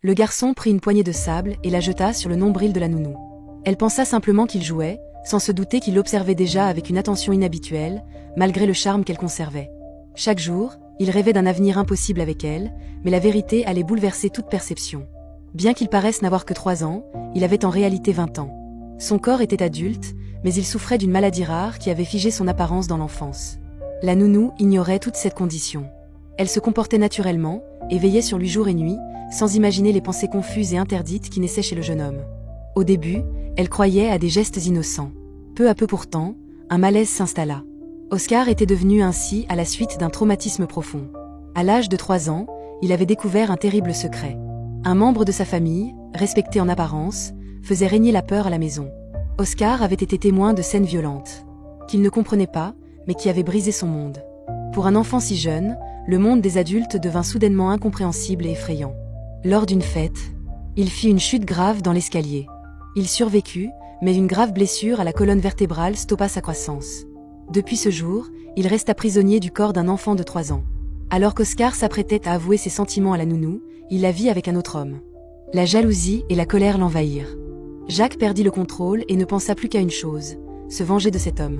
Le garçon prit une poignée de sable et la jeta sur le nombril de la nounou. Elle pensa simplement qu'il jouait, sans se douter qu'il l'observait déjà avec une attention inhabituelle, malgré le charme qu'elle conservait. Chaque jour, il rêvait d'un avenir impossible avec elle, mais la vérité allait bouleverser toute perception. Bien qu'il paraisse n'avoir que 3 ans, il avait en réalité 20 ans. Son corps était adulte, mais il souffrait d'une maladie rare qui avait figé son apparence dans l'enfance. La nounou ignorait toute cette condition. Elle se comportait naturellement, et veillait sur lui jour et nuit, sans imaginer les pensées confuses et interdites qui naissaient chez le jeune homme. Au début, elle croyait à des gestes innocents. Peu à peu pourtant, un malaise s'installa. Oscar était devenu ainsi à la suite d'un traumatisme profond. À l'âge de 3 ans, il avait découvert un terrible secret. Un membre de sa famille, respecté en apparence, faisait régner la peur à la maison. Oscar avait été témoin de scènes violentes, qu'il ne comprenait pas, mais qui avaient brisé son monde. Pour un enfant si jeune, le monde des adultes devint soudainement incompréhensible et effrayant. Lors d'une fête, il fit une chute grave dans l'escalier. Il survécut, mais une grave blessure à la colonne vertébrale stoppa sa croissance. Depuis ce jour, il resta prisonnier du corps d'un enfant de 3 ans. Alors qu'Oscar s'apprêtait à avouer ses sentiments à la nounou, il la vit avec un autre homme. La jalousie et la colère l'envahirent. Jacques perdit le contrôle et ne pensa plus qu'à une chose, se venger de cet homme.